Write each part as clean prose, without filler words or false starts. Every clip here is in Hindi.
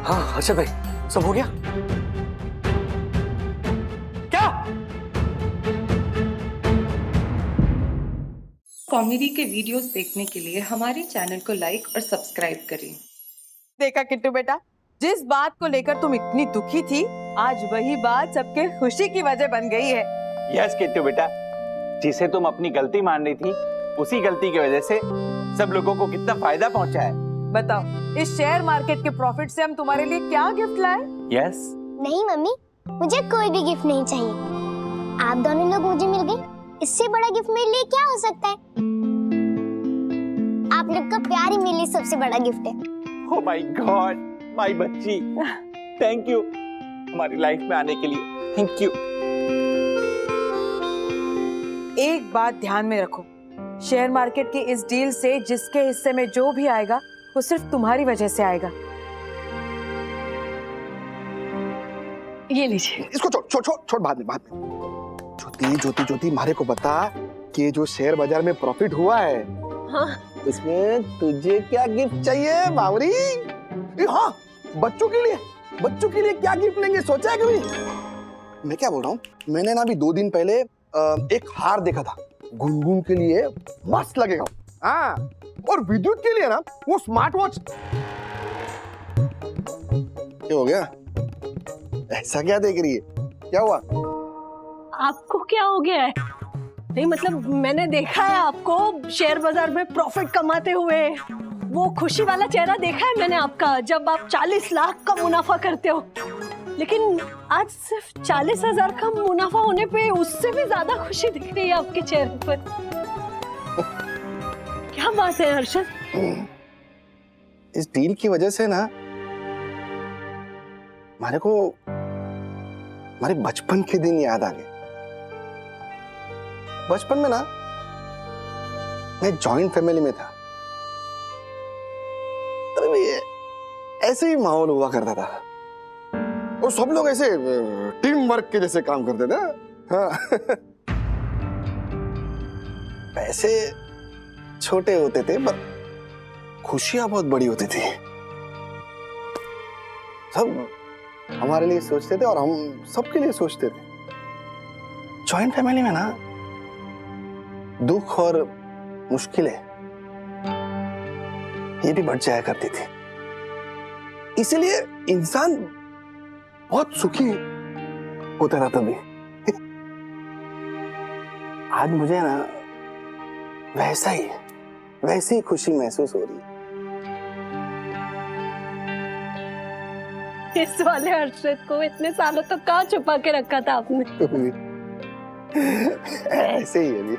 हाँ हर्षद भाई, सब हो गया क्या? कॉमेडी के वीडियोस देखने के लिए हमारे चैनल को लाइक और सब्सक्राइब करें। देखा किट्टू बेटा, जिस बात को लेकर तुम इतनी दुखी थी, आज वही बात सबके खुशी की वजह बन गई है। यस किट्टू बेटा, जिसे तुम अपनी गलती मान रही थी, उसी गलती की वजह से सब लोगों को कितना फायदा पहुंचा है। बताओ, इस शेयर मार्केट के प्रॉफिट से हम तुम्हारे लिए क्या गिफ्ट लाए? यस। नहीं मम्मी, मुझे कोई भी गिफ्ट नहीं चाहिए। आप दोनों लोग मुझे मिल गए, इससे बड़ा गिफ्ट मेरे लिए क्या हो सकता है? आप लोग का प्यार ही मेरे लिए सबसे बड़ा गिफ्ट है। ओह माय गॉड, माय बच्ची, थैंक यू हमारी लाइफ में आने के लिए, थैंक यू। एक बात ध्यान में रखो, शेयर मार्केट की इस डील से जिसके हिस्से में जो भी आएगा वो सिर्फ तुम्हारी वजह से आएगा। ये लीजिए। इसको छोड़ बाद में। ज्योति मारे को बता कि जो शेयर बाजार में प्रॉफिट हुआ है, हाँ? इसमें तुझे क्या गिफ्ट चाहिए बावरी? हाँ, बच्चों के लिए क्या गिफ्ट लेंगे, सोचा है कभी? मैं क्या बोल रहा हूँ, मैंने ना अभी 2 दिन पहले एक हार देखा था, गुनगुन के लिए मस्त लगेगा। हाँ, और विद्युत के लिए ना वो स्मार्ट वॉच। क्या हो गया, ऐसा क्या देख रही है, क्या हुआ? आपको क्या हो गया है? नहीं मतलब मैंने देखा है आपको शेयर बाजार में प्रॉफिट कमाते हुए, वो खुशी वाला चेहरा देखा है मैंने आपका, जब आप 40 लाख का मुनाफा करते हो। लेकिन आज सिर्फ 40,000 का मुनाफा होने पे उससे भी ज्यादा खुशी दिख रही है आपके चेहरे पर। क्या बात है हर्षद? इस डील की वजह से ना हमारे को हमारे बचपन के दिन याद आ गए। बचपन में ना मैं जॉइंट फैमिली में था, तभी ऐसे ही माहौल हुआ करता था और सब लोग ऐसे टीम वर्क के जैसे काम करते थे। हाँ। पैसे छोटे होते थे पर खुशियां बहुत बड़ी होती थी। सब हमारे लिए सोचते थे और हम सबके लिए सोचते थे। जॉइंट फैमिली में ना दुख और मुश्किलें ये भी बढ़ जाया करती थी, इसलिए इंसान बहुत सुखी होता था तभी। आज मुझे ना वैसी खुशी महसूस हो रही है। इस वाले हर्षद को इतने सालों तक कहाँ छुपा के रखा था आपने? ऐसे ही अभी।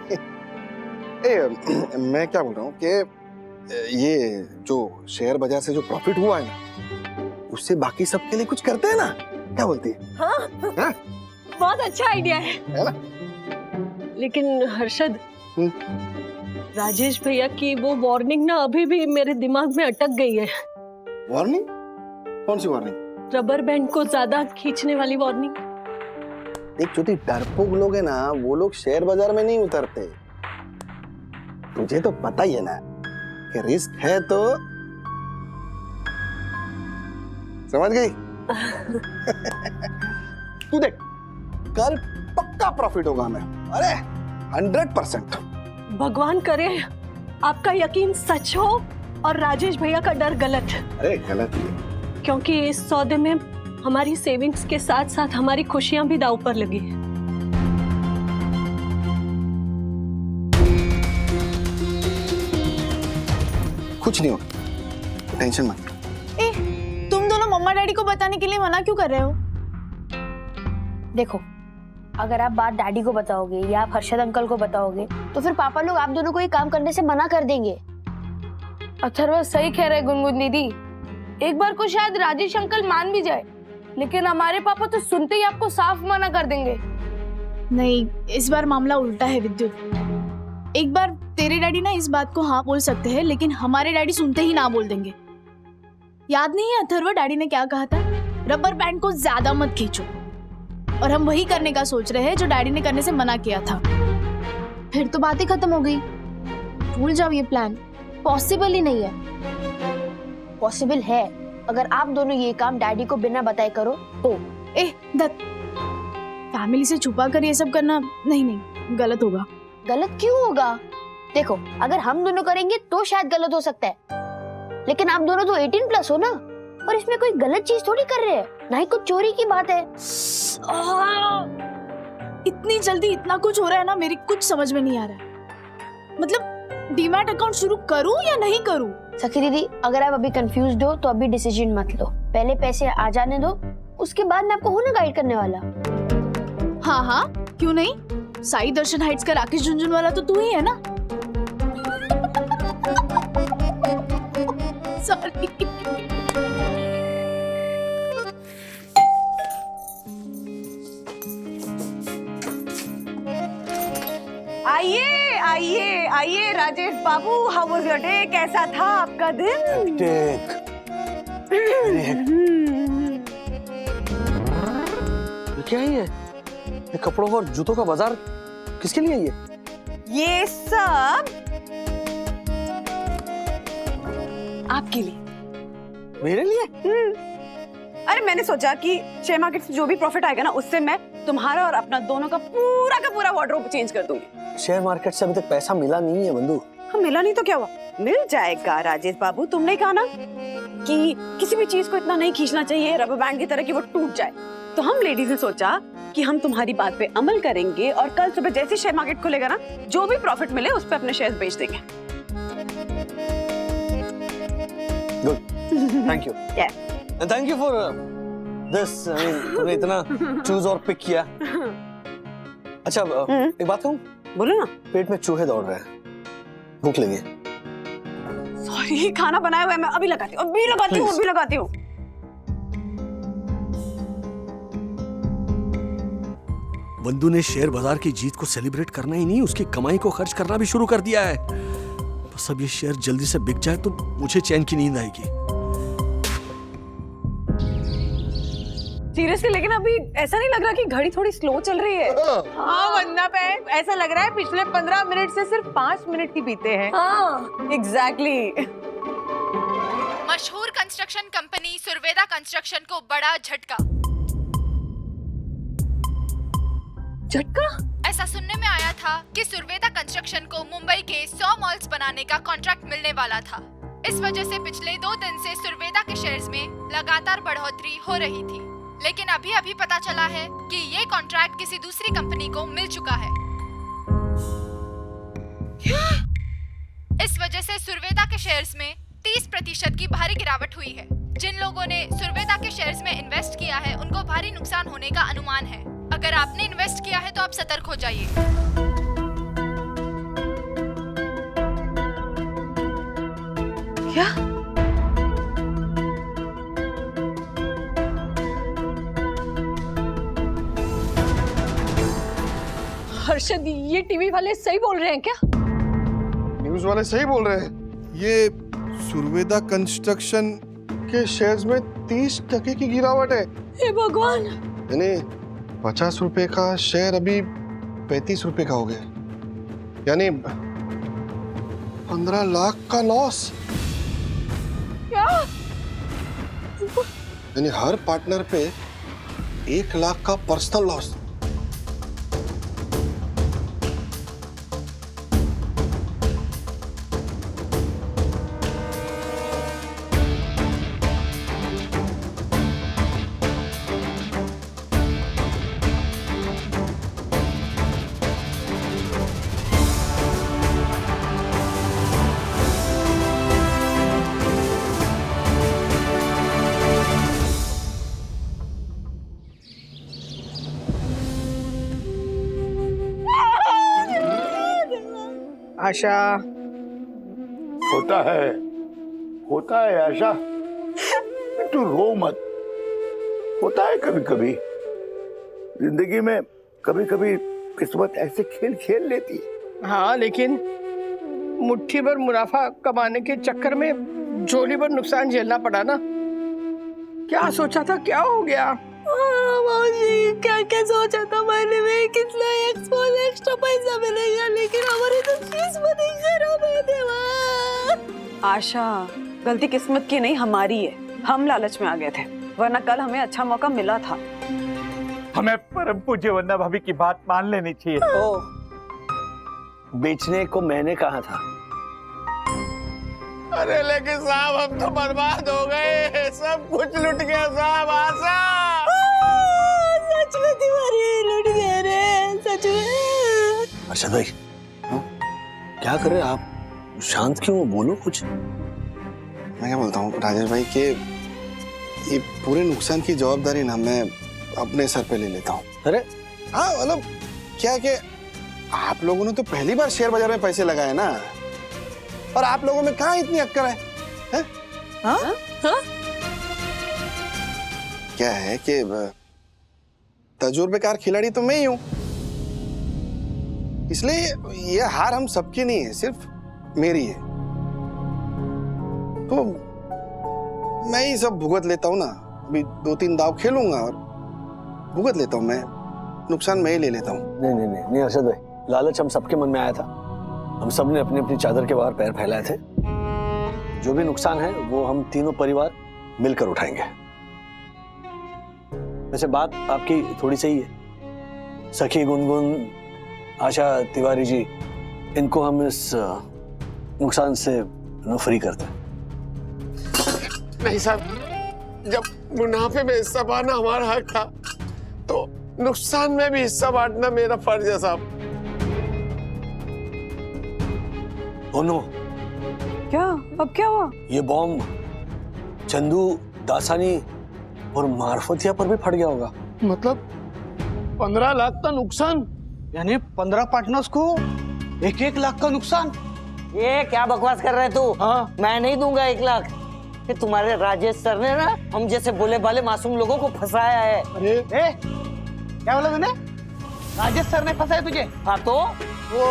मैं क्या बोल रहा हूँ कि ये जो शेयर बाजार से जो प्रॉफिट हुआ है ना, उससे बाकी सबके लिए कुछ करते हैं ना, क्या बोलती है? हाँ? हाँ? बहुत अच्छा आइडिया है ना? लेकिन हर्षद, राजेश भैया की वो वार्निंग ना अभी भी मेरे दिमाग में अटक गई है। वार्निंग? कौन सी वार्निंग? रबर बैंड को ज्यादा खींचने वाली वार्निंग। एक जो डरपोक लोग है ना, वो लोग शेयर बाजार में नहीं उतरते। तुझे तो पता ही है ना कि रिस्क है तो समझ गई? तू देख, कल पक्का प्रॉफिट होगा मैं, अरे 100%। भगवान करे आपका यकीन सच हो और राजेश भैया का डर गलत। अरे गलत ही है। क्योंकि इस सौदे में हमारी सेविंग्स के साथ साथ हमारी खुशियां भी दांव पर लगी है। कुछ नहीं होगा, टेंशन मत। तुम दोनों मम्मा डैडी को बताने के लिए मना क्यों कर रहे हो? देखो, अगर आप बात डैडी को बताओगे या आप हर्षद अंकल को बताओगे तो फिर पापा लोग आप दोनों को ये काम करने से मना कर देंगे। अथर्व सही कह रहे गुनगुन दीदी, एक बार को शायद राजेश अंकल मान भी जाए, लेकिन हमारे पापा तो सुनते ही आपको साफ मना कर देंगे। नहीं, इस बार मामला उल्टा है विद्युत। एक बार तेरे डैडी ना इस बात को हाँ बोल सकते हैं, लेकिन हमारे डैडी सुनते ही ना बोल देंगे। याद नहीं है अथर्व, डैडी ने क्या कहा था? रबर बैंड को ज्यादा मत खींचो। और हम वही करने का सोच रहे हैं जो डैडी ने करने से मना किया था। फिर तो बात ही खत्म हो गई। भूल जाओ ये प्लान, पॉसिबल ही नहीं है। पॉसिबल है अगर आप दोनों ये काम डैडी को बिना बताए करो तो। ए दत्त, फैमिली से छुपा कर ये सब करना नहीं, गलत होगा। गलत क्यों होगा? देखो, अगर हम दोनों करेंगे तो शायद गलत हो सकता है, लेकिन आप दोनों तो 18+ हो ना, और इसमें कोई गलत चीज थोड़ी कर रहे हैं, ना ही कुछ चोरी की बात है। इतनी जल्दी इतना कुछ हो रहा है ना, मेरी कुछ समझ में नहीं आ रहा है। मतलब डीमैट अकाउंट शुरू करूं या नहीं करूं? सखी दीदी, अगर आप अभी कंफ्यूज्ड हो तो अभी डिसीजन मत लो, पहले पैसे आ जाने दो, उसके बाद मैं आपको हूं ना गाइड करने वाला। हाँ, क्यों नहीं। साई दर्शन हाइट्स का राकेश झुंझुनवाला तो तू ही है ना। सॉरी। आइए राजेश बाबू, हाउ वाज योर डे? कैसा था आपका दिन? क्या है ये कपड़ों और जूतों का बाजार किसके लिए है ये सब आपके लिए। मेरे लिए? अरे मैंने सोचा कि शेयर मार्केट से जो भी प्रॉफिट आएगा ना, उससे मैं तुम्हारा और अपना दोनों का पूरा वार्डरोब चेंज कर दूंगी। शेयर मार्केट से अभी तक पैसा मिला नहीं है बंधु। हाँ, मिला नहीं तो क्या हुआ, मिल जाएगा राजेश बाबू। तुमने कहा ना कि किसी भी चीज को इतना नहीं खींचना चाहिए रबर बैंड की तरह कि वो टूट जाए, तो हम लेडीज ने सोचा कि हम तुम्हारी बात पे अमल करेंगे और कल सुबह जैसे शेयर मार्केट खुलेगा ना, जो भी प्रॉफिट मिले उस पे अपने शेयर्स बेच देंगे। Good, thank you. Thank you for this. तुमने इतना चूज और पिक किया। अच्छा, एक बात कहूँ? बोलो ना। पेट में चूहे दौड़ रहे हैं, भूख लगी। सॉरी, खाना बनाया हुआ है, मैं अभी लगाती हूँ, अभी लगाती हूँ। बंधु ने शेयर बाजार की जीत को सेलिब्रेट करना ही नहीं, उसकी कमाई को खर्च करना भी शुरू कर दिया है। बस अब ये शेयर जल्दी से बिक जाए तो मुझे चैन की नींद आएगी। सीरियसली, लेकिन अभी ऐसा नहीं लग रहा कि घड़ी थोड़ी स्लो चल रही है? हाँ वंदना बहन, ऐसा लग रहा है पिछले 15 मिनट से सिर्फ 5 मिनट ही बीते हैं। हाँ, एग्जैक्टली। मशहूर कंस्ट्रक्शन कंपनी सुरवेदा कंस्ट्रक्शन को बड़ा झटका। ऐसा सुनने में आया था कि सुरवेदा कंस्ट्रक्शन को मुंबई के 100 मॉल्स बनाने का कॉन्ट्रैक्ट मिलने वाला था। इस वजह से पिछले 2 दिन से सुरवेदा के शेयर्स में लगातार बढ़ोतरी हो रही थी, लेकिन अभी पता चला है कि ये कॉन्ट्रैक्ट किसी दूसरी कंपनी को मिल चुका है। इस वजह से सुरवेदा के शेयर्स में 30% की भारी गिरावट हुई है। जिन लोगों ने सुरवेदा के शेयर्स में इन्वेस्ट किया है, उनको भारी नुकसान होने का अनुमान है। अगर आपने इन्वेस्ट किया है तो आप सतर्क हो जाइए। क्या? हर्षद, ये टीवी वाले सही बोल रहे हैं क्या? न्यूज वाले सही बोल रहे हैं। ये सुरवेदा कंस्ट्रक्शन के शेयर्स में 30% की गिरावट है। हे भगवान! यानी 50 रुपए का शेयर अभी 35 रुपए का हो गया, यानी 15 लाख का लॉस। क्या? यानी हर पार्टनर पे 1 लाख का पर्सनल लॉस। आशा, होता है आशा, तू रो मत। होता है कभी कभी जिंदगी में, कभी कभी किस्मत ऐसे खेल खेल लेती है। हाँ लेकिन मुट्ठी भर मुनाफा कमाने के चक्कर में झोली भर नुकसान झेलना पड़ा ना। क्या सोचा था, क्या हो गया? क्या सोचा था मैंने, कितना एक्स्ट्रा पैसा मिलेगा, लेकिन हमारी तो किस्मत ही खराब है। आशा, गलती किस्मत की नहीं हमारी है। हम लालच में आ गए थे, वरना कल हमें अच्छा मौका मिला था। हमें परम पूज्य वंदना भाभी की बात मान लेनी चाहिए। ओ, बेचने को मैंने कहा था। अरे लेकिन साहब हम तो बर्बाद हो गए, सब कुछ लुट गया साहब। आशा सच में तिवारी लुट गए रे, सच में। अर्षद भाई, क्या कर रहे हैं आप? शांत क्यों, बोलो कुछ। मैं क्या बोलता हूँ राजेश भाई के ये पूरे नुकसान की जवाबदारी ना मैं अपने सर पे ले लेता हूँ। अरे हाँ मतलब क्या है कि आप लोगों ने तो पहली बार शेयर बाजार में पैसे लगाए ना, और आप लोगों में कहाँ इतनी अक्कल है? हाँ? हाँ? क्या है कि तजुर्बेकार खिलाड़ी तो मैं ही हूँ, इसलिए ये हार हम सबकी नहीं है, सिर्फ मेरी है। तो मैं ही सब भुगत लेता हूँ ना। अभी 2-3 दाव खेलूंगा और भुगत लेता हूँ मैं, नुकसान मैं ही ले लेता हूँ। नहीं नहीं नहीं नहीं अर्षद भाई, लालच हम सबके मन में आया था। हम सब ने अपनी अपनी चादर के बाहर पैर फैलाए थे। जो भी नुकसान है वो हम तीनों परिवार मिलकर उठाएंगे। वैसे बात आपकी थोड़ी सही है। सखी गुनगुन, आशा तिवारी जी, इनको हम इस नुकसान से फ्री करते हैं। नहीं साहब, जब मुनाफे में हिस्सा पाना हमारा हक था, तो नुकसान में भी हिस्सा बांटना मेरा फर्ज है साहब। ओ नो, क्या? अब क्या हुआ? ये बॉम्ब चंदू, दासानी और मार्फतिया पर भी फट गया होगा। मतलब 15 लाख का नुकसान, यानी 15 पार्टनर्स को 1-1 लाख का नुकसान। ये क्या बकवास कर रहे तू? हाँ? मैं नहीं दूंगा 1 लाख। कि तुम्हारे राजेश सर ने ना हम जैसे बोले बाले मासूम लोगों को फंसाया है। अरे क्या बोला मैंने? राजेश सर ने फंसाया तुझे? हाँ तो वो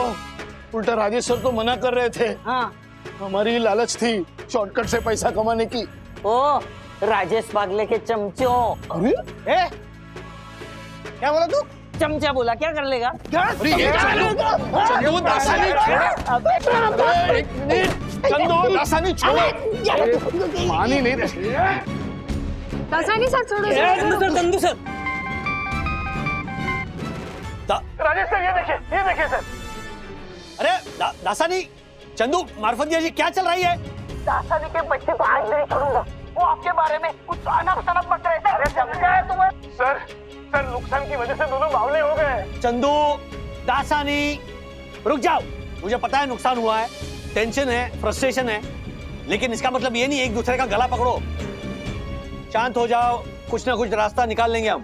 उल्टा राजेश सर तो मना कर रहे थे। हाँ, हमारी लालच थी शॉर्टकट से पैसा कमाने की। ओ राजेश पागले के चमचों। अरे क्या बोला तू? चमचा बोला, क्या कर लेगा? चंदू दासानी छोड़ो, मानी नहीं रही। दासानी सर छोड़ो। चंदू सर राजेश सर ये देखिए सर। अरे दासानी, चंदू, मार्फतिया जी, क्या चल रही है? दासानी के बच्चे तो आज नहीं छोड़ूंगा। वो आपके बारे में कुछ अनब शनब बक रहे थे। अरे समझा है तुम्हें? सर नुकसान की वजह से दोनों बावले हो गए। चंदू, दासानी, रुक जाओ। मुझे पता है नुकसान हुआ है, टेंशन है, फ्रस्ट्रेशन है, लेकिन इसका मतलब ये नहीं एक दूसरे का गला पकड़ो। शांत हो जाओ, कुछ ना कुछ रास्ता निकाल लेंगे हम।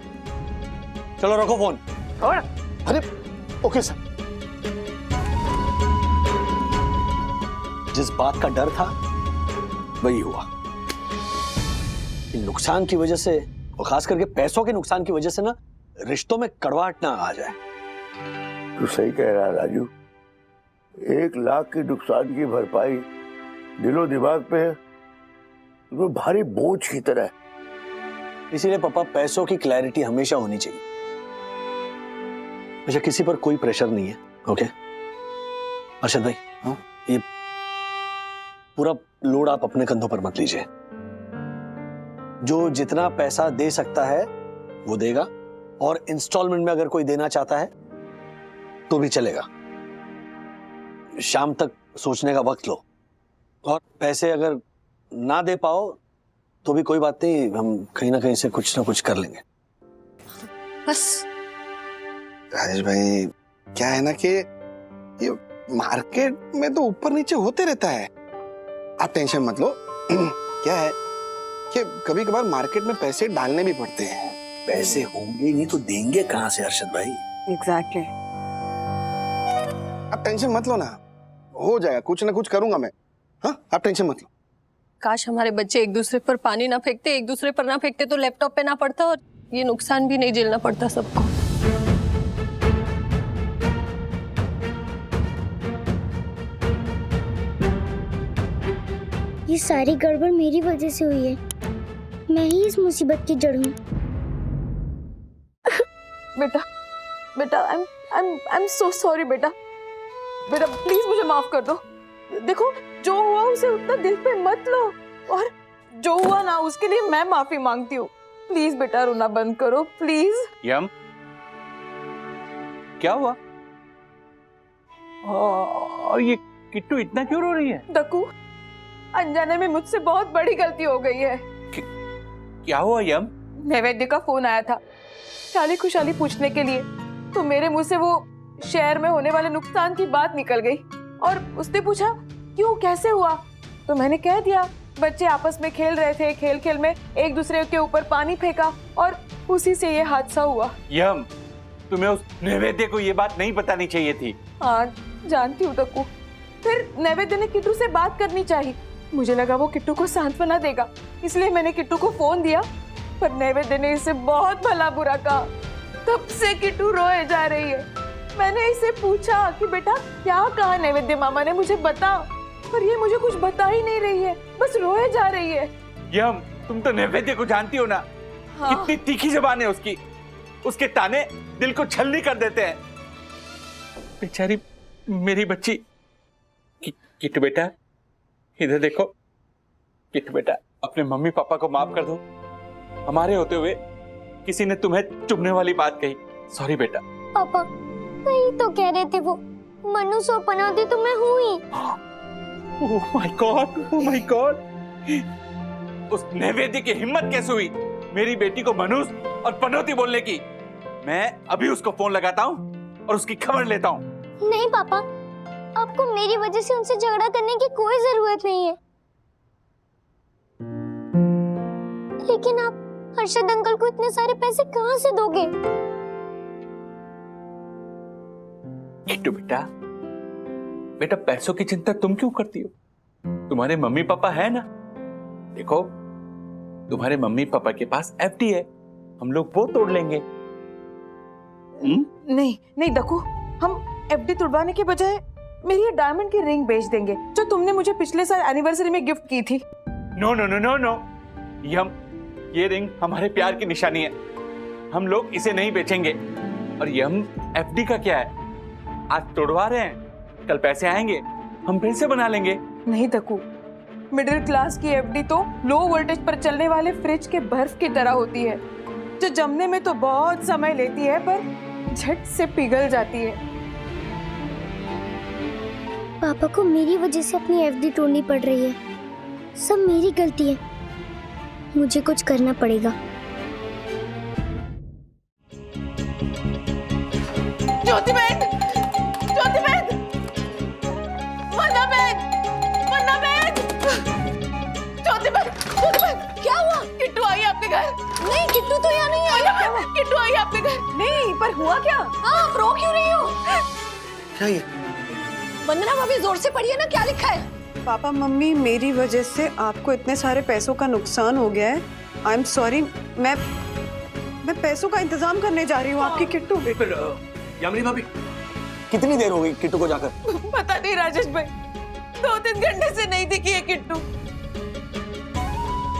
चलो रखो फोन। अरे ओके सर। जिस बात का डर था वही हुआ। इन नुकसान की वजह से, और खास करके पैसों के नुकसान की वजह से ना, रिश्तों में कड़वाहट ना आ जाए। तू सही कह रहा है राजू। 1 लाख की नुकसान की भरपाई दिलो दिमाग पे वो भारी बोझ की तरह है। इसीलिए पापा, पैसों की क्लैरिटी हमेशा होनी चाहिए। अच्छा, किसी पर कोई प्रेशर नहीं है, ओके? अर्षद भाई, हाँ, ये पूरा लोड आप अपने कंधों पर मत लीजिए। जो जितना पैसा दे सकता है वो देगा, और इंस्टॉलमेंट में अगर कोई देना चाहता है तो भी चलेगा। शाम तक सोचने का वक्त लो, और पैसे अगर ना दे पाओ तो भी कोई बात नहीं, हम कहीं ना कहीं से कुछ ना कुछ कर लेंगे। बस राजेश भाई, क्या है ना कि ये मार्केट में तो ऊपर नीचे होते रहता है, आप टेंशन मत लो। क्या है कि कभी कभार मार्केट में पैसे डालने भी पड़ते हैं। पैसे होंगे नहीं तो देंगे कहां से अर्षद भाई? एग्जैक्टली। आप टेंशन मत लो ना, हो जाएगा, कुछ ना कुछ करूंगा मैं। हाँ, आप टेंशन मत लो। काश हमारे बच्चे एक दूसरे पर पानी ना फेंकते, एक दूसरे पर ना फेंकते तो लैपटॉप पे ना पड़ता और ये नुकसान भी नहीं झेलना पड़ता सबको। ये सारी गड़बड़ मेरी वजह से हुई है। मैं ही इस मुसीबत की जड़ हूँ। बेटा, आई एम सो सॉरी बेटा। बेटा प्लीज मुझे माफ कर दो। देखो जो हुआ उसे उतना दिल पे मत लो, और जो हुआ ना उसके लिए मैं माफी मांगती हूँ। प्लीज बेटा रोना बंद करो प्लीज। यम, क्या हुआ? और ये किट्टू इतना क्यों रो रही है? दक्कू, अनजाने में मुझसे बहुत बड़ी गलती हो गई है। क्या हुआ यम? नैवेद्य का फोन आया था शाली खुशाली पूछने के लिए, तो मेरे मुंह से वो शहर में होने वाले नुकसान की बात निकल गई, और उसने पूछा क्यों कैसे हुआ, तो मैंने कह दिया बच्चे आपस में खेल रहे थे, खेल खेल में एक दूसरे के ऊपर पानी फेंका और उसी से ये हादसा हुआ। यम, तुम्हें उस नैवेद्य को ये बात नहीं बतानी चाहिए थी। हाँ जानती हूँ दक्कू, फिर नैवेद्य ने किट्टू से बात करनी चाहिए। मुझे लगा वो किट्टू को सांत्वना देगा, इसलिए मैंने किट्टू को फोन दिया, पर नैवेद्य ने इसे बहुत भला बुरा कहा। तब से किट्टू रोए जा रही है। मैंने इसे पूछा कि बेटा क्या कहा नैवेद्य मामा ने, मुझे बता, पर ये मुझे कुछ बता ही नहीं रही है, बस रोए जा रही है। यम, तुम तो नैवेद्य को जानती हो ना। हाँ। कितनी तीखी जुबान है उसकी, उसके ताने दिल को छलनी कर देते हैं। बेचारी मेरी बच्ची। किट्टू बेटा इधर देखो। किट्टू बेटा अपने मम्मी पापा को माफ कर दो, हमारे होते हुए किसी ने तुम्हें चुभने वाली बात कही। सॉरी बेटा। पापा वही तो कह रहे थे वो, मनु सो पनौती तो मैं हूँ ही। Oh my God, oh my God. उस नैवेद्य की हिम्मत कैसे हुई मेरी बेटी को मनुष और पनौती बोलने की? मैं अभी उसको फोन लगाता हूँ और उसकी खबर लेता हूँ। नहीं पापा, आपको मेरी वजह से उनसे झगड़ा करने की कोई जरूरत नहीं है। लेकिन आप हर्षद अंकल को इतने सारे पैसे कहाँ से दोगे? किट्टू बेटा, बेटा पैसों की चिंता तुम क्यों करती हो? तुम्हारे मम्मी पापा है ना। देखो तुम्हारे मम्मी पापा के पास एफडी है, हम लोग वो तोड़ लेंगे। नहीं नहीं दक्कू, हम एफडी तुड़वाने के बजाय मेरी ये डायमंड की रिंग बेच देंगे जो तुमने मुझे पिछले साल एनिवर्सरी में गिफ्ट की थी। No no no no no, ये रिंग हमारे प्यार की निशानी है, हम लोग इसे नहीं बेचेंगे। और ये हम एफडी का क्या है, आज तोड़वा रहे हैं, कल पैसे आएंगे हम फिर से बना लेंगे। नहीं दक्कू, मिडिल क्लास की एफडी तो लो वोल्टेज पर चलने वाले फ्रिज के बर्फ की तरह होती है, जो जमने में तो बहुत समय लेती है पर झट से पिघल जाती है। पापा को मेरी वजह से अपनी एफडी तोड़नी पड़ रही है, सब मेरी गलती है, मुझे कुछ करना पड़ेगा। ज्योति बहन, ज्योति बहन, वंदना बहन, वंदना बहन, ज्योति बहन, ज्योति बहन, क्या हुआ? किट्टू आई आपके घर? नहीं किट्टू तो यहाँ नहीं आई। किट्टू आई आपके घर? नहीं, पर हुआ क्या? हाँ, आप रो क्यों रही हो? क्या ये? वंदना भाभी जोर से पढ़िए ना, क्या लिखा है? पापा मम्मी मेरी वजह से आपको इतने सारे पैसों का नुकसान हो गया है। आई एम सॉरी, मैं पैसों का इंतजाम करने जा रही हूँ आपकी किट्टू। यामिनी भाभी कितनी देर हो गई किट्टू को जाकर? पता नहीं राजेश भाई, 2-3 घंटे से नहीं दिखी है किट्टू।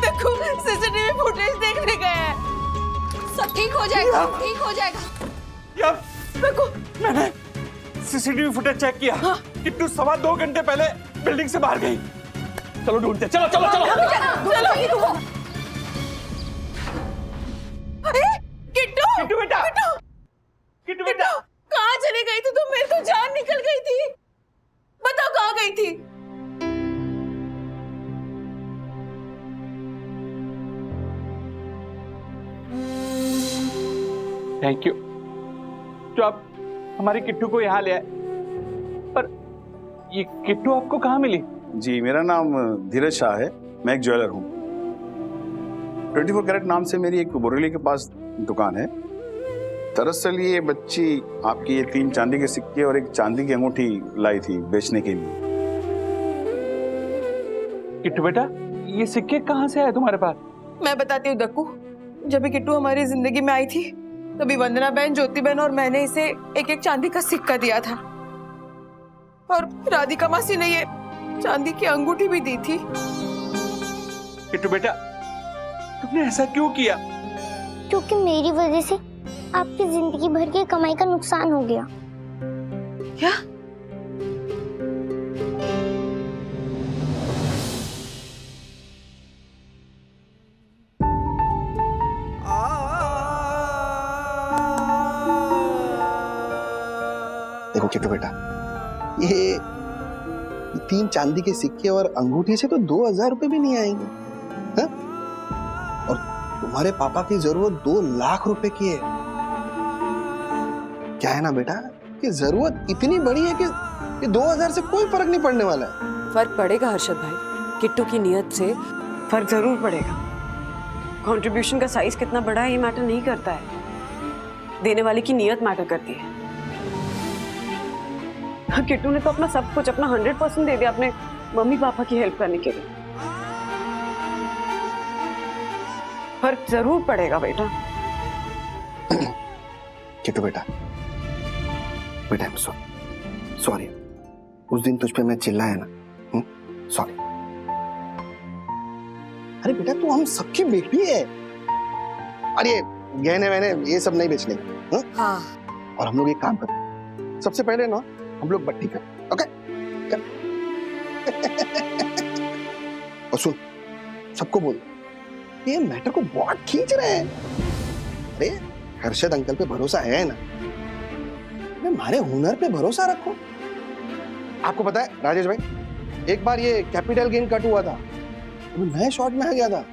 देखो सीसीटीवी फुटेज देखने गए हैं। सब ठीक हो जाएगा, ठीक हो जाएगा। यार देखो, मैंने सीसीटीवी फुटेज चेक किया। हाँ? किट्टू 2.25 घंटे पहले बिल्डिंग से बाहर गई। चलो ढूंढते, चलो चलो चलो चलो। किट्टू, किट्टू बेटा, किट्टू बेटा, कहाँ चली गई थी तुम? मेरी तो जान निकल गई थी, बताओ कहाँ गई थी? थैंक यू जो आप हमारी किट्टू को यहाँ ले आए। पर ये किट्टू आपको कहाँ मिली? जी मेरा नाम धीरज शाह है, मैं एक ज्वेलर हूँ। 24 कैरेट नाम से मेरी एक बोरेली के पास दुकान है। दरअसल ये बच्ची आपकी ये 3 चांदी के सिक्के और एक चांदी की अंगूठी लाई थी बेचने के लिए। किट्टू बेटा, ये सिक्के कहाँ से आए तुम्हारे पास? मैं बताती हूँ दक्कू, जब भी किट्टू हमारी जिंदगी में आई थी तभी वंदना बहन, ज्योति बहन और मैंने इसे एक चांदी का सिक्का दिया था, और राधिका मासी ने ये चांदी की अंगूठी भी दी थी। किट्टू बेटा, तुमने ऐसा क्यों किया? क्योंकि मेरी वजह से आपकी जिंदगी भर की कमाई का नुकसान हो गया। क्या? देखो किट्टू बेटा, ये 3 चांदी के सिक्के और अंगूठी से तो 2000 रुपए भी नहीं आएंगे, हा? और तुम्हारे पापा की जरूरत 2 लाख रुपए की है। क्या है ना बेटा कि जरूरत इतनी बड़ी है कि 2000 से कोई फर्क नहीं पड़ने वाला है। फर्क पड़ेगा हर्षद भाई, किट्टू की नियत से फर्क जरूर पड़ेगा। कंट्रीब्यूशन का साइज कितना बड़ा है ये मैटर नहीं करता है, देने वाले की नियत मैटर करती है। हाँ, किट्टू ने तो अपना सब कुछ, अपना 100% दे दिया अपने मम्मी पापा की हेल्प करने के लिए। फर्क जरूर पड़ेगा बेटा। किट्टू बेटा, बेटा आई एम सॉरी, उस दिन तुझ पे मैं चिल्लाया ना, सॉरी। अरे बेटा तू हम सबकी बेटी है। अरे गहने वहने ये सब नहीं बेचने, हाँ? और हम लोग एक काम करते, सबसे पहले ना हम लोग बट्टी कर, ओके? और सुन, सबको बोल ये मैटर को बहुत खींच रहे हैं। अरे हर्षद अंकल पे भरोसा है ना, हमारे हुनर पे भरोसा रखो। आपको पता है राजेश भाई, एक बार ये कैपिटल गेन कट हुआ था, तो नए शॉट में आ गया था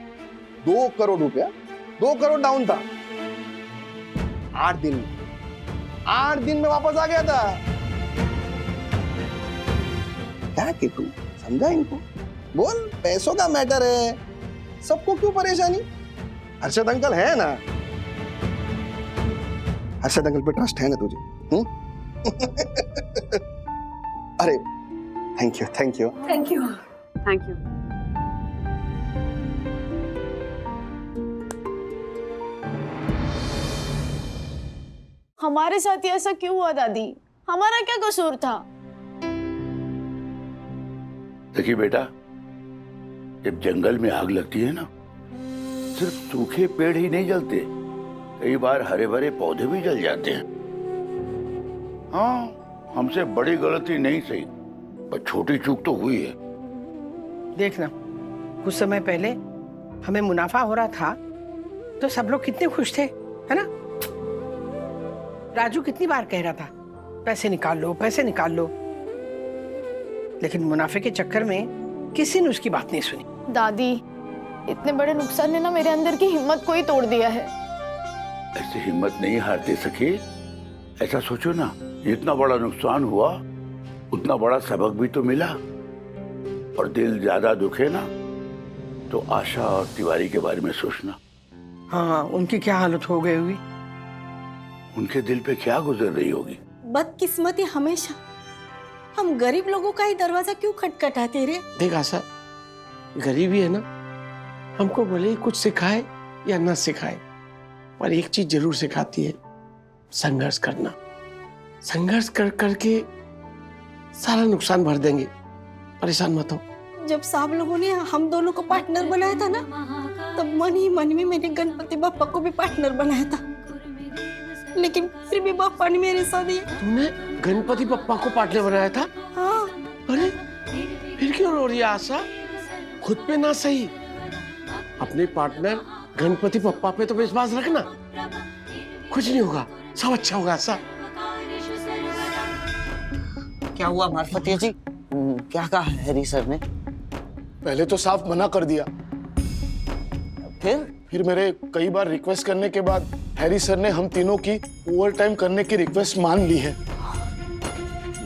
2 करोड़ रुपया, 2 करोड़ डाउन था। 8 दिन में वापस आ गया था। क्या किट्टू, समझा इनको? बोल, पैसों का मैटर है, सबको क्यों परेशानी? हर्षद अंकल है ना, हर्षद अंकल पे ट्रस्ट है ना तुझे? अरे थैंक यू। Thank you. हमारे साथ ही ऐसा क्यों हुआ दादी? हमारा क्या कसूर था? देखिए बेटा, जब जंगल में आग लगती है ना, सिर्फ सूखे पेड़ ही नहीं जलते, कई बार हरे भरे पौधे भी जल जाते हैं। हाँ, हमसे बड़ी गलती नहीं सही, पर छोटी चूक तो हुई है। देखना, कुछ समय पहले हमें मुनाफा हो रहा था तो सब लोग कितने खुश थे, है ना? राजू कितनी बार कह रहा था पैसे निकाल लो, पैसे निकाल लो, लेकिन मुनाफे के चक्कर में किसी ने उसकी बात नहीं सुनी। दादी, इतने बड़े नुकसान ने ना मेरे अंदर की हिम्मत को ही तोड़ दिया है। ऐसी हिम्मत नहीं हारते सके। ऐसा सोचो ना, जितना बड़ा नुकसान हुआ उतना बड़ा सबक भी तो मिला। और दिल ज्यादा दुखे ना तो आशा और तिवारी के बारे में सोचना। हाँ, उनकी क्या हालत हो गई होगी, उनके दिल पे क्या गुजर रही होगी। बदकिस्मती हमेशा हम गरीब लोगों का ही दरवाजा क्यों खटखटाते रे? देख आशा, गरीबी है ना, हमको भले ही कुछ सिखाए या ना सिखाए, पर एक चीज जरूर सिखाती है, संघर्ष करना। संघर्ष कर करके सारा नुकसान भर देंगे, परेशान मत हो। जब साहब लोगों ने हम दोनों को पार्टनर बनाया था ना, तब मन ही मन में मैंने गणपति बापा को भी पार्टनर बनाया था, लेकिन फिर भी बापा ने मेरे साथ दिया। तुमने गणपति पप्पा को पार्टनर बनाया था? हाँ। अरे फिर क्यों रो रही है आशा? खुद पे ना सही, अपने पार्टनर गणपति पप्पा पे तो विश्वास रखना, कुछ नहीं होगा, सब अच्छा होगा आशा। क्या हुआ मार्फती जी, क्या कहा हैरी सर ने? पहले तो साफ मना कर दिया, फिर मेरे कई बार रिक्वेस्ट करने के बाद हैरी सर ने हम तीनों की ओवर टाइम करने की रिक्वेस्ट मान ली है।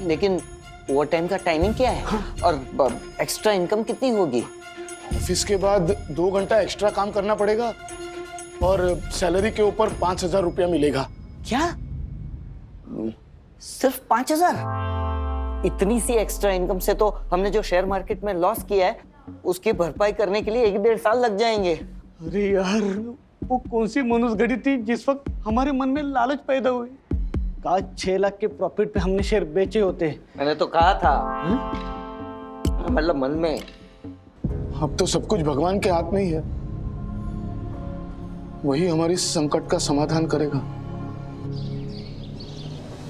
लेकिन ओवर टाइम का टाइमिंग क्या है? हाँ। और एक्स्ट्रा इनकम कितनी होगी? ऑफिस के बाद 2 घंटा एक्स्ट्रा काम करना पड़ेगा और सैलरी के ऊपर 5000 रुपया मिलेगा। क्या? सिर्फ 5000? इतनी सी एक्स्ट्रा इनकम से तो हमने जो शेयर मार्केट में लॉस किया है उसकी भरपाई करने के लिए 1-1.5 साल लग जाएंगे। अरे यार, वो कौन सी मनुष्य घड़ी थी जिस वक्त हमारे मन में लालच पैदा हुई? काश 6 लाख के प्रॉफिट पे हमने शेयर बेचे होते। मैंने तो कहा था, मतलब मन में। अब तो सब कुछ भगवान के हाथ में ही है, वही हमारी संकट का समाधान करेगा।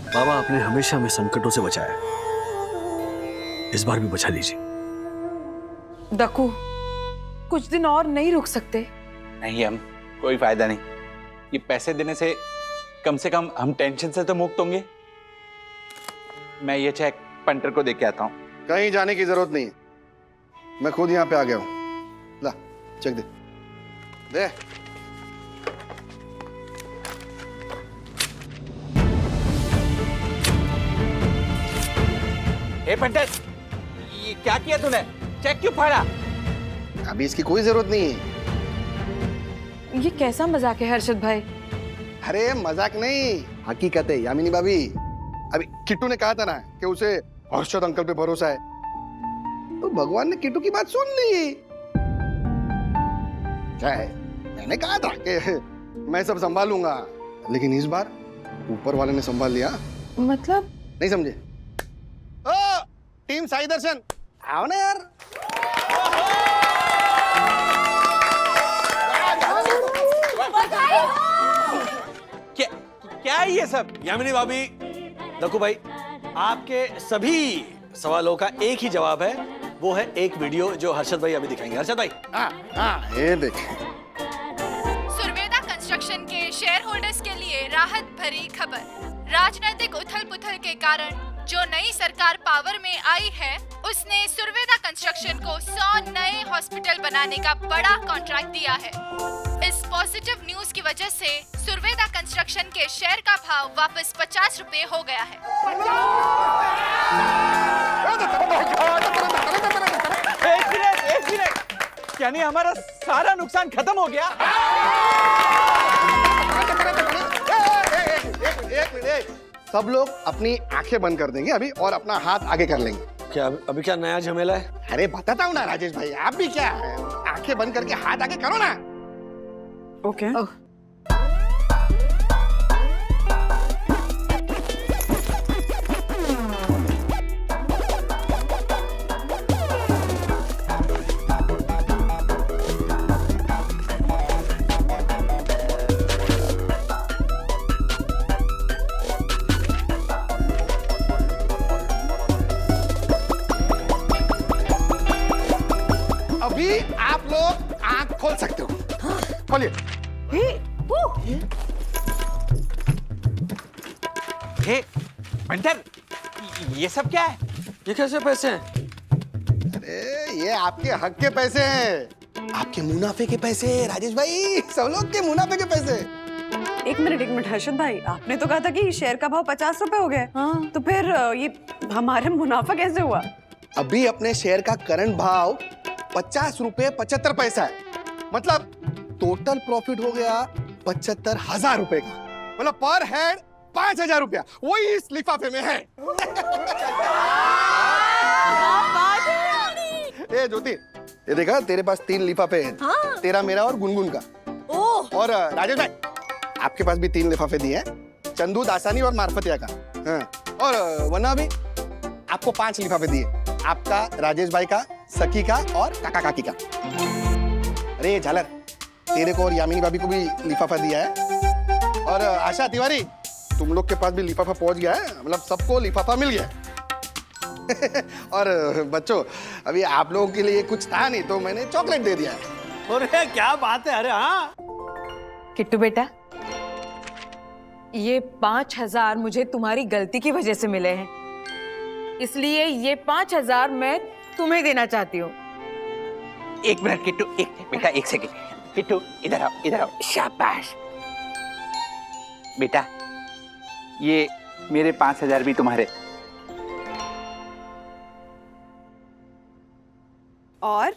बाबा, आपने हमेशा हमें संकटों से बचाया, इस बार भी बचा लीजिए। दकू, कुछ दिन और नहीं रुक सकते? नहीं, हम कोई फायदा नहीं। ये पैसे देने से कम हम टेंशन से तो मुक्त होंगे। मैं ये चेक पंटर को दे के आता हूँ। कहीं जाने की जरूरत नहीं है, मैं खुद यहाँ पे आ गया हूँ। ला चेक दे दे। हे पंटर, ये क्या किया तूने? चेक क्यों फाड़ा? अभी इसकी कोई जरूरत नहीं है। ये कैसा मजाक है हर्षद भाई? अरे मजाक नहीं, हकीकत है यामिनी भाभी। अभी किट्टू ने कहा था ना कि उसे हर्षद अंकल पे भरोसा है, तो भगवान ने किट्टू की बात सुन ली। क्या है, मैंने कहा था कि मैं सब संभालूंगा, लेकिन इस बार ऊपर वाले ने संभाल लिया। मतलब नहीं समझे? ओ टीम साई दर्शन, आओ ना यार। क्या है ये सब? यामिनी भाभी, दक्कू भाई, आपके सभी सवालों का एक ही जवाब है, वो है एक वीडियो जो हर्षद भाई अभी दिखाएंगे। हर्षद भाई, ये देख। सुरवेदा कंस्ट्रक्शन के शेयर होल्डर्स के लिए राहत भरी खबर। राजनीतिक उथल पुथल के कारण जो नई सरकार पावर में आई है, उसने सुरवेदा कंस्ट्रक्शन को 100 नए हॉस्पिटल बनाने का बड़ा कॉन्ट्रैक्ट दिया है। इस पॉजिटिव न्यूज की वजह से सुरवेदा कंस्ट्रक्शन के शेयर का भाव वापस 50 रुपए हो गया है। एक मिनट, यानी हमारा सारा नुकसान खत्म हो गया? एक मिनट, सब लोग अपनी आंखें बंद कर देंगे अभी और अपना हाथ आगे कर लेंगे। क्या अभी क्या नया झमेला है? अरे बताता हूँ ना राजेश भाई, आप भी क्या आंखें बंद करके हाथ आगे करो ना। ओके। अभी आप लोग आंख खोल सकते हो, खोलिए। हे पंटर, ये सब क्या है? ये कैसे पैसे हैं? अरे ये आपके हक के पैसे हैं, आपके मुनाफे के पैसे हैं राजेश भाई, सब लोग के मुनाफे के पैसे। एक मिनट हर्षद भाई, आपने तो कहा था कि शेयर का भाव 50 रुपए हो गया। हाँ। तो फिर ये हमारा मुनाफा कैसे हुआ? अभी अपने शेयर का करंट भाव 50 रुपए 75 पैसा है, मतलब टोटल प्रॉफिट हो गया 75,000 रुपए का, मतलब पर हेड 5,000 रुपया, वही इस लिफाफे में है। ए ज्योति, ये देखा तेरे पास 3 लिफाफे हैं। हाँ? तेरा, मेरा और गुनगुन का। और राजेश भाई, आपके पास भी 3 लिफाफे दिए हैं, चंदू, दासानी और मार्फतिया का। हाँ। और वरना भी आपको 5 लिफाफे दिए, आपका, राजेश भाई का, सखी का और काका काकी का। अरे झालर, तेरे को और यामिनी भाभी को भी लिफाफा दिया है, और आशा तिवारी, तुम लोग के पास भी लिफाफा पहुंच गया है, मतलब सबको लिफाफा मिल गया। और बच्चों, अभी आप लोगों के लिए कुछ था नहीं तो मैंने चॉकलेट दे दिया है। अरे क्या बात है! अरे हाँ किट्टू बेटा, ये 5,000 मुझे तुम्हारी गलती की वजह से मिले हैं, इसलिए ये 5,000 मैं तुम्हें देना चाहती हूँ। एक मिनट किट्टू, बेटा एक सेकंड। किट्टू इधर आओ, इधर आओ। शाबाश बेटा, ये मेरे 5,000 भी तुम्हारे। और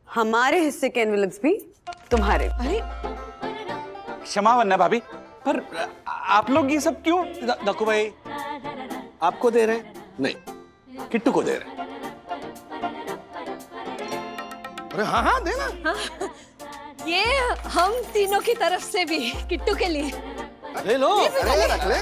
हमारे हिस्से के एनवेलप्स भी तुम्हारे। अरे क्षमा वरना भाभी, पर आप लोग ये सब क्यों? दक्कू भाई, आपको दे रहे हैं? नहीं, किट्टू को दे रहे हैं। अरे हाँ हाँ देना। हाँ, ये हम तीनों की तरफ से भी किट्टू के लिए ले लो। अरे रख ले।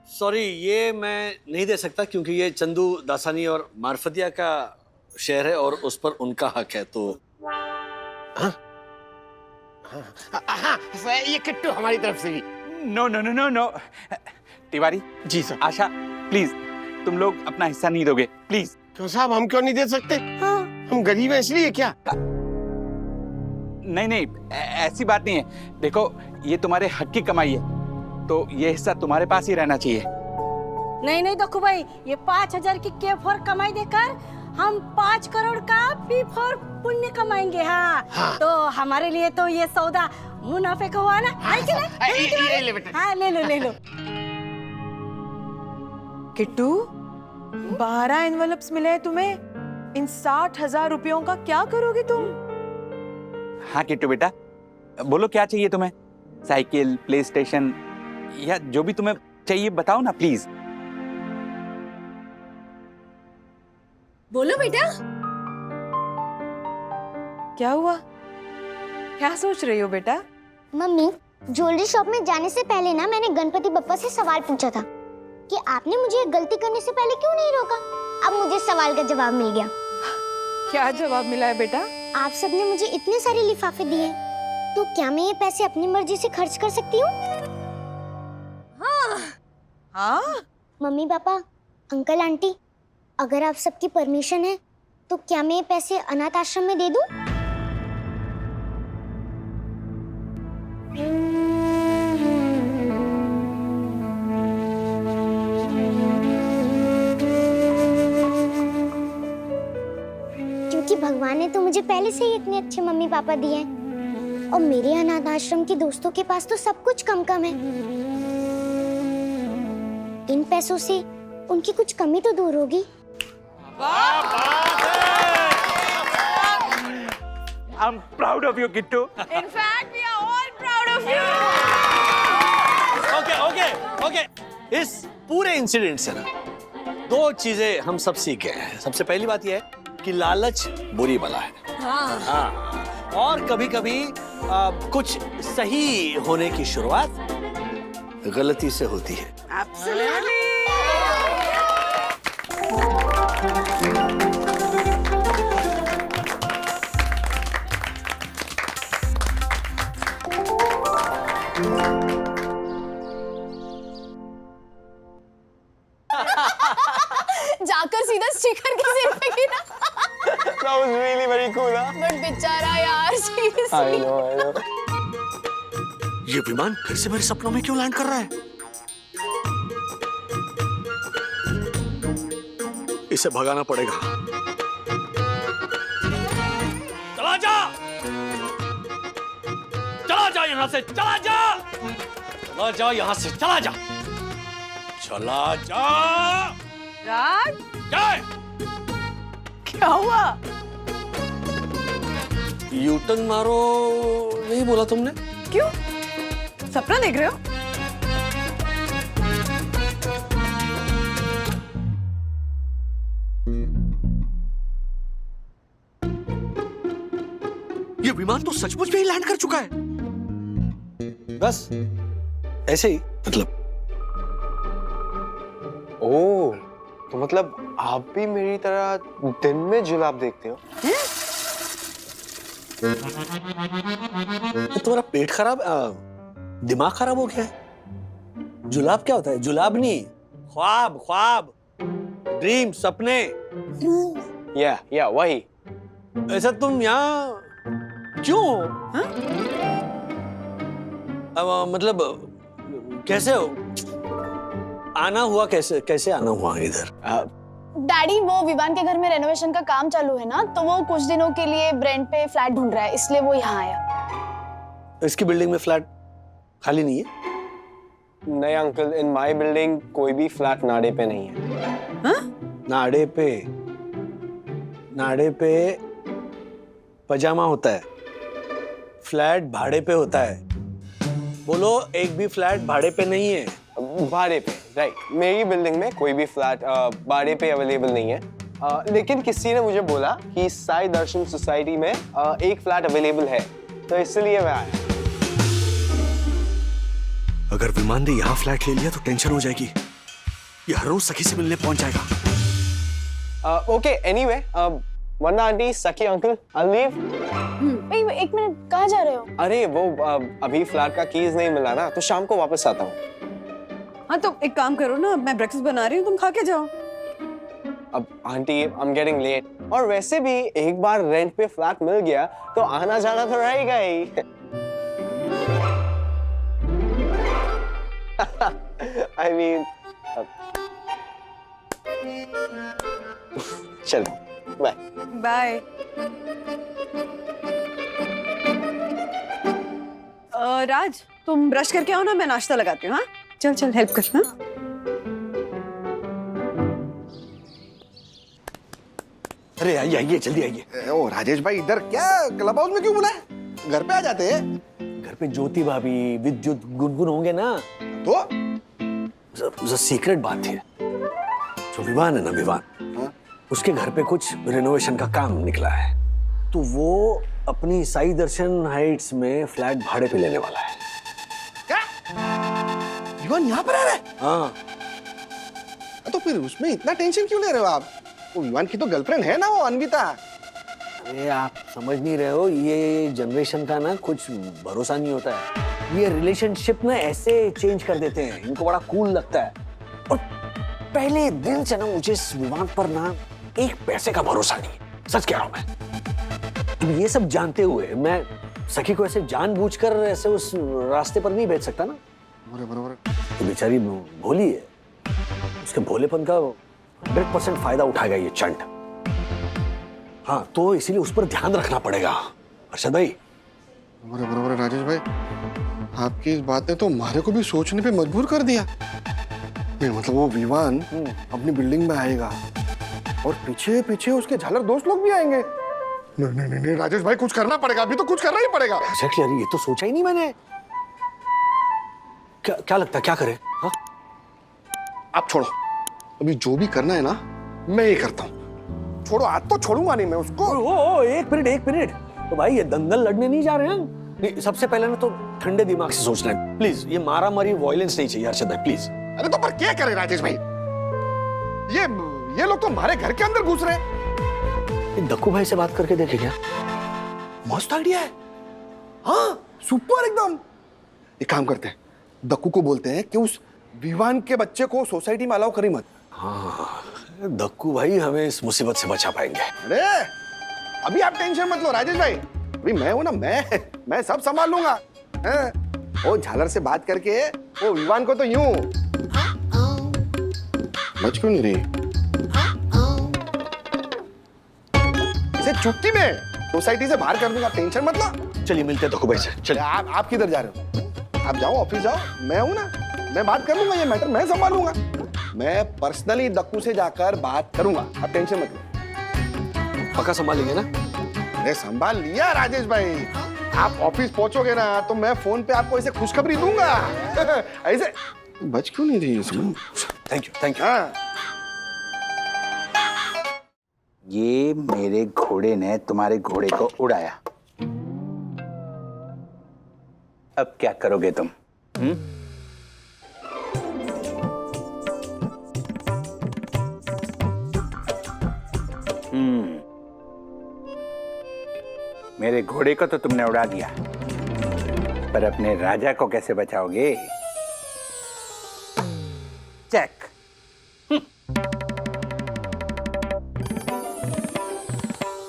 सॉरी, ये मैं नहीं दे सकता क्योंकि ये चंदू, दासानी और मार्फतिया का शेयर है और उस पर उनका हक है, तो हाँ? हाँ, ये किट्टू हमारी तरफ से भी। No no no no no. Tiwari ji sir. Asha, please तुम लोग अपना हिस्सा नहीं दोगे, प्लीज। क्यों साहब, हम क्यों नहीं दे सकते? हाँ। हम गरीब हैं इसलिए क्या? नहीं नहीं, ऐसी बात नहीं है। देखो, ये तुम्हारे हक की कमाई है, तो ये हिस्सा तुम्हारे पास ही रहना चाहिए। नहीं नहीं दक्कू भाई, ये 5,000 की के फॉर कमाई देकर हम 5 करोड़ का पी फॉर पुण्य कमाएंगे। हाँ, तो हमारे लिए तो ये सौदा मुनाफे का हुआ ना। है कि नहीं? ले बेटा। हाँ, ले लो ले लो। किट्टू, 12 एनवलप्स मिले हैं तुम्हें। इन 60,000 रुपयों का क्या करोगे तुम? हाँ किट्टू बेटा, बोलो क्या चाहिए तुम्हें? साइकिल, प्ले स्टेशन या जो भी तुम्हें चाहिए बताओ ना प्लीज। बोलो बेटा। क्या हुआ? क्या सोच रही हो बेटा? मम्मी, ज्वेलरी शॉप में जाने से पहले ना मैंने गणपति बप्पा से सवाल पूछा था कि आपने मुझे गलती करने से पहले क्यों नहीं रोका। अब मुझे सवाल का जवाब मिल गया। क्या जवाब मिला है बेटा? आप सबने मुझे इतने सारे लिफाफे दिए, तो क्या मैं ये पैसे अपनी मर्जी से खर्च कर सकती हूँ? हाँ? मम्मी पापा, अंकल आंटी, अगर आप सबकी परमिशन है तो क्या मैं ये पैसे अनाथ आश्रम में दे दूँ? क्योंकि भगवान ने तो मुझे पहले से ही इतने अच्छे मम्मी पापा दिए हैं और मेरे अनाथ आश्रम के दोस्तों के पास तो सब कुछ कम कम है। इन पैसों से उनकी कुछ कमी तो दूर होगी। I'm proud of you, Kittu. In fact, we are all proud of you. Okay. इस पूरे इंसिडेंट से ना 2 चीजें हम सब सीखे हैं। सबसे पहली बात यह है कि लालच बुरी बला है। हाँ। और कभी-कभी कुछ सही होने की शुरुआत गलती से होती है। Absolutely. जाकर सीधा स्टिकर के सिर पे गिरा। That was really very cool, huh? But बेचारा यार, seriously। I know. ये विमान फिर से मेरे सपनों में क्यों लैंड कर रहा है? इसे भगाना पड़ेगा। चला जा! चला जा यहां से, चला जा! चला जा यहां से, चला जा! चला जा! राज, क्या? क्या हुआ? यूटर्न मारो नहीं बोला तुमने? क्यों? सपना देख रहे हो? ये विमान तो सचमुच में ही लैंड कर चुका है। बस ऐसे ही, मतलब। ओह, तो मतलब आप भी मेरी तरह दिन में जुलाब देखते हो? तो तुम्हारा पेट खराब, दिमाग खराब हो गया है? जुलाब क्या होता है? जुलाब नहीं, ख्वाब, ख्वाब, ड्रीम, सपने। या वही। ऐसा तुम यहाँ क्यों हो? मतलब कैसे हो? आना हुआ कैसे आना हुआ इधर? डैडी, वो विवान के घर में रेनोवेशन का काम चालू है ना, तो वो कुछ दिनों के लिए रेंट पे फ्लैट ढूंढ रहा है, इसलिए वो यहाँ आया। इसकी बिल्डिंग में फ्लैट खाली नहीं है? नहीं अंकल, इन माय बिल्डिंग कोई भी फ्लैट नाड़े पे नहीं है। नाड़े पे पजामा होता है, फ्लैट भाड़े पे होता है। बोलो, एक भी फ्लैट भाड़े पे नहीं है। भाड़े पे, राइट। मेरी बिल्डिंग में कोई भी फ्लैट भाड़े पे अवेलेबल नहीं है, लेकिन किसी ने मुझे बोला कि साई दर्शन सोसाइटी में एक फ्लैट अवेलेबल है, तो इसलिए मैं आया। अगर विमान ने यहाँ फ्लैट ले लिया तो टेंशन हो जाएगी। ये हर रोज सखी से मिलने पहुंच जाएगा। ओके, एनीवे, वरना आंटी, सखी अंकल, आई लीव। एक मिनट, कहाँ जा रहे हो? अरे वो अभी फ्लैट का कीज नहीं मिला ना, तो शाम को वापस आता हूँ। हाँ तो एक काम करो ना, मैं ब्रेकफास्ट बना रही हूँ, तुम खा के जाओ। अब aunty, I am getting late, और वैसे भी एक बार रेंट पे फ्लैट मिल गया तो आना जाना तो रहेगा ही। I mean, चल बाय। बाय। राज तुम ब्रश करके आओ ना, मैं नाश्ता लगाती हूँ। हाँ चल चल हेल्प कर। हाँ अरे आइए आइए जल्दी आइए। ओ राजेश भाई इधर क्या क्लब हाउस में क्यों बुलाए? घर पे आ जाते हैं। घर पे ज्योति भाभी विद्युत गुनगुन होंगे ना, तो सीक्रेट बात है। जो विवान है ना विवान, उसके घर पे कुछ रिनोवेशन का काम निकला है, तो वो अपनी साई दर्शन हाइट्स में फ्लैट भाड़े पे लेने वाला है। क्या? विवान यहाँ पर आ रहा है? हाँ। तो फिर उसमें इतना टेंशन क्यों ले रहे हो आप? वो विवान की तो गर्लफ्रेंड है ना, वो अन्विता। अरे आप समझ नहीं रहे हो, ये जनरेशन का ना कुछ भरोसा नहीं होता है। ये रिलेशनशिप ना ऐसे चेंज कर देते हैं, इनको बड़ा कूल लगता है। और पहले दिन से ना मुझे इस विवान पर ना एक पैसे का भरोसा नहीं, सच कह रहा हूं मैं। अब ये सब जानते हुए मैं सखी को ऐसे जानबूझकर ऐसे उस रास्ते पर नहीं भेज सकता ना। बराबर। तो बेचारी भोली है, उसके भोलेपन का 100% फायदा उठाएगा ये चंट। हाँ तो इसीलिए उस पर ध्यान रखना पड़ेगा अर्शद भाई। बराबर राजेश भाई, आपकी इस बात ने तो हमारे को भी सोचने पे मजबूर कर दिया। नहीं मतलब वो विवान अपनी बिल्डिंग में आएगा और पीछे पीछे उसके झालर दोस्त लोग भी आएंगे। नहीं राजेश भाई कुछ करना पड़ेगा, अभी तो कुछ करना ही पड़ेगा। एग्जैक्टली, अरे ये तो सोचा ही नहीं मैंने। क्या लगता है क्या करें? हाँ आप छोड़ो, अभी जो भी करना है ना मैं ये करता हूँ। छोड़ो, आज तो छोड़ूंगा नहीं मैं उसको। ओ, एक मिनट। तो भाई ये दंगल लड़ने नहीं जा रहे हैं। नहीं, सबसे पहले ना तो ठंडे दिमाग से सोचना है प्लीज। ये मारा मारी वॉयलेंस नहीं चाहिए अर्शद भाई प्लीज। अरे तो पर क्या करे राजेश भाई, ये लोग तो हमारे घर के अंदर घुस रहे हैं। दक्कू भाई से बात करके देखे क्या? मस्त आइडिया है। हाँ सुपर एकदम। एक काम करते हैं, दक्कू को बोलते हैं कि उस विवान के बच्चे को सोसाइटी में अलाउ करी मत। हाँ दक्कू भाई हमें इस मुसीबत से बचा पाएंगे। अरे अभी आप टेंशन मत लो राजेश भाई, अभी मैं हूं ना, मैं सब संभाल लूंगा। वो झालर से बात करके वो विवान को तो यूं बच क्यों नहीं रही इसे चुटकी में सोसाइटी से बाहर कर दूंगा, टेंशन मत लो। चलिए मिलते हैं दक्कू भाई से। चलिए। आप किधर जा रहे हो? आप जाओ ऑफिस जाओ, मैं हूं ना, मैं बात कर लूंगा, ये मैटर मैं संभालूंगा। मैं पर्सनली दक्कू से जाकर बात करूंगा, आप टेंशन मत लो। पक्का संभालेंगे ना? अरे संभाल लिया राजेश भाई, आप ऑफिस पहुंचोगे ना तो मैं फोन पे आपको ऐसे खुशखबरी दूंगा। ऐसे बच क्यों नहीं रही इसमें? Thank you. हाँ ये मेरे घोड़े ने तुम्हारे घोड़े को उड़ाया, अब क्या करोगे तुम? मेरे घोड़े को तो तुमने उड़ा दिया, पर अपने राजा को कैसे बचाओगे? Check.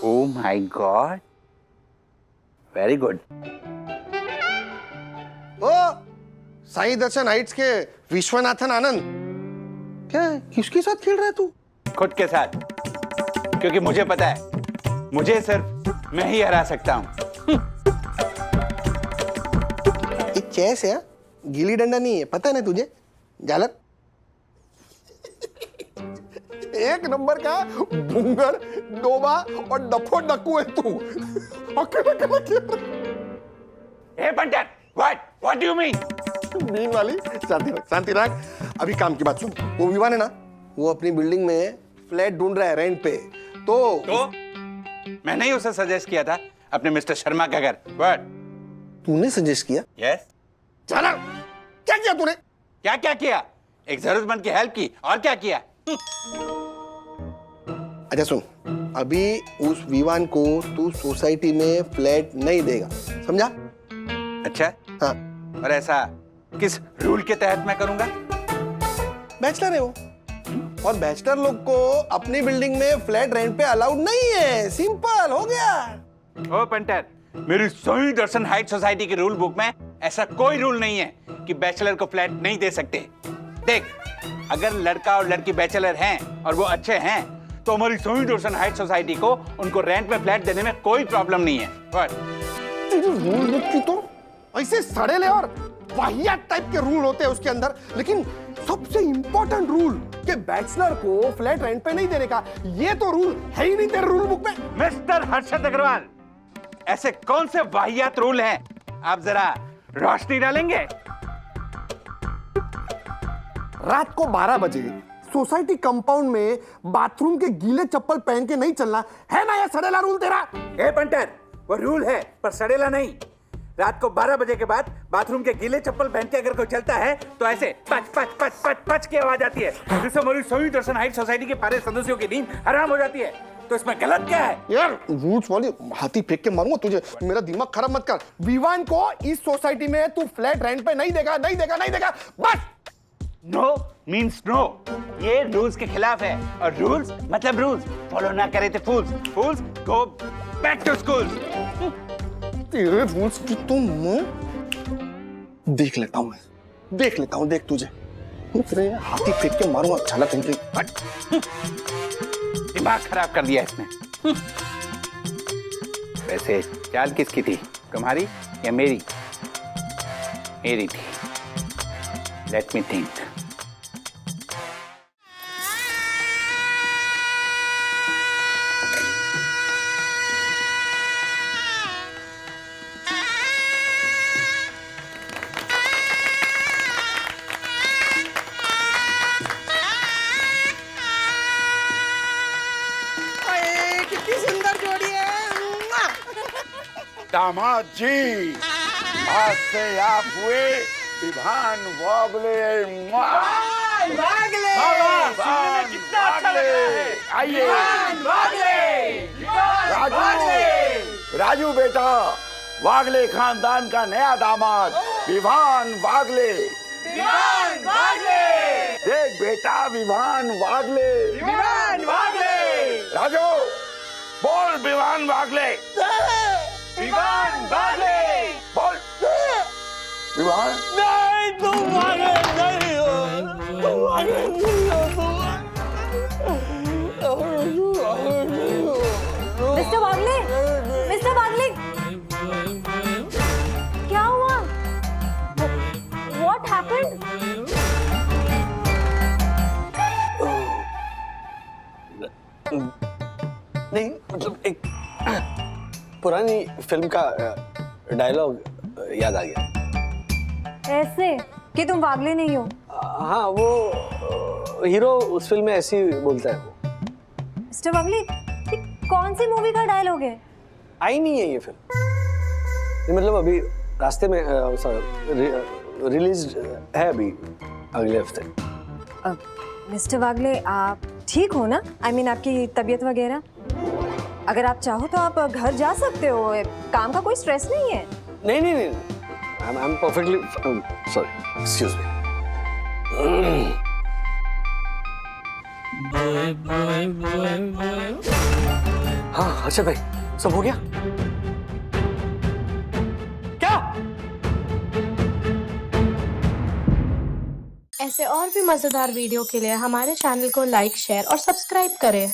Oh my god, very good. ओ साई दर्शन हाइट्स के विश्वनाथन आनंद, क्या किसके साथ खेल रहा है तू? खुद के साथ, क्योंकि मुझे पता है मुझे सिर्फ मैं ही हरा सकता हूं। ये चेस है, गिल्ली डंडा नहीं है, पता है ना तुझे झालर? एक नंबर का भूंगर, डोबा और डफो डक्कू है तू। ए बंटर, what do you mean? Mean वाली शांति रख। अभी काम की बात सुन, वो विवान है ना, वो अपनी बिल्डिंग में फ्लैट ढूंढ रहा है रेंट पे। तो मैंने ही उसे सजेस्ट किया था अपने मिस्टर शर्मा का घर। व्हाट? तूने सजेस्ट किया? यस। झालर क्या किया तूने? क्या किया? एक जरूरतमंद की हेल्प की, और क्या किया? अच्छा सुन, अभी उस विवान को तू सोसाइटी में फ्लैट नहीं देगा, समझा? अच्छा हाँ। और ऐसा किस रूल के तहत मैं करूंगा? बैचलर है वो, और बैचलर लोग को अपनी बिल्डिंग में फ्लैट रेंट पे अलाउड नहीं है, सिंपल हो गया। ओ पंटर, मेरी साई दर्शन हाइट सोसाइटी की रूल बुक में ऐसा कोई रूल नहीं है कि बैचलर को फ्लैट नहीं दे सकते। देख, अगर लड़का और लड़की बैचलर हैं और वो अच्छे हैं तो हमारी सोई रोशन हाइट सोसाइटी को उनको रेंट में फ्लैट देने में कोई प्रॉब्लम नहीं है। रूल बुक की तो ऐसे सड़ेले और वाहियात टाइप के रूल होते हैं उसके अंदर, लेकिन सबसे इंपॉर्टेंट रूल कि बैचलर को फ्लैट रेंट पे नहीं देने का, ये तो रूल है ही नहीं तेरे रूल बुक में। मिस्टर हर्षद अग्रवाल, ऐसे कौन से वाहियात रूल हैं, आप जरा रोशनी डालेंगे? रात को 12 बजे सोसाइटी कंपाउंड में बाथरूम के गीले चप्पल पहन के नहीं चलना है ना, ये सड़ेला रूल तेरा? ए पंटर, वो रूल है पर सड़ेला नहीं। रात को 12 बजे के बाद बाथरूम के गीले चप्पल पहन के अगर कोई चलता है तो ऐसे पच पच पच पच पच की आवाज आती है, जिससे हमारी सोई दर्शन हाइट सोसाइटी के सारे सदस्यों की नींद हराम हो जाती है। तो इसमें गलत क्या है? यार रूल्स वाली हाथी फेंक के मारूंगा तुझे, मेरा दिमाग खराब मत कर। विवान को इस सोसाइटी में तू फ्लैट रेंट पे नहीं देगा, नहीं देगा, नहीं देगा, बस। नो मीन्स नो, ये रूल्स के खिलाफ है और रूल्स मतलब रूल्स, फॉलो ना करे तो फूल्स, फूल्स गो बैक टू स्कूल। तेरे रूल्स की तो मैं देख लेता हूँ, देख लेता हूँ, देख तुझे तेरे हाथी फेंक के मारूंगा, छाला फेंक के। दिमाग खराब कर दिया इसने। वैसे चाल किसकी थी, तुम्हारी या मेरी? मेरी थी। Let me think. कितनी सुंदर जोड़ी है। दामाद जी, आज से आप हुए विभान वागले। वागले कितना अच्छा लग रहा है। आइए राजू बेटा, वागले खानदान का नया दामाद विभान वागले। देख बेटा, विभान वागले। राजू बोल, विभान वागले। बोल विभान। नहीं, तुम वागले नहीं हो, तुम वागले नहीं हो, मिस्टर वागले, मिस्टर वागले, क्या हुआ? What happened? नहीं, मतलब एक पुरानी फिल्म का डायलॉग याद आ गया। ऐसे कि तुम वागले नहीं हो? हाँ, वो हीरो उस फिल्म में ऐसे ही बोलता है। वो मिस्टर वागले, ये कौन सी मूवी का डायलॉग है? आई नहीं है ये फिल्म, ये मतलब अभी रास्ते में रिलीज है अभी अगले हफ्ते। मिस्टर वागले, आप ठीक हो ना? I mean, आपकी तबीयत वगैरह? अगर आप चाहो तो आप घर जा सकते हो, काम का कोई स्ट्रेस नहीं है। नहीं नहीं नहीं, I'm perfectly sorry, excuse me. हाँ अच्छा भाई, सब हो गया क्या? ऐसे और भी मजेदार वीडियो के लिए हमारे चैनल को लाइक, शेयर और सब्सक्राइब करें।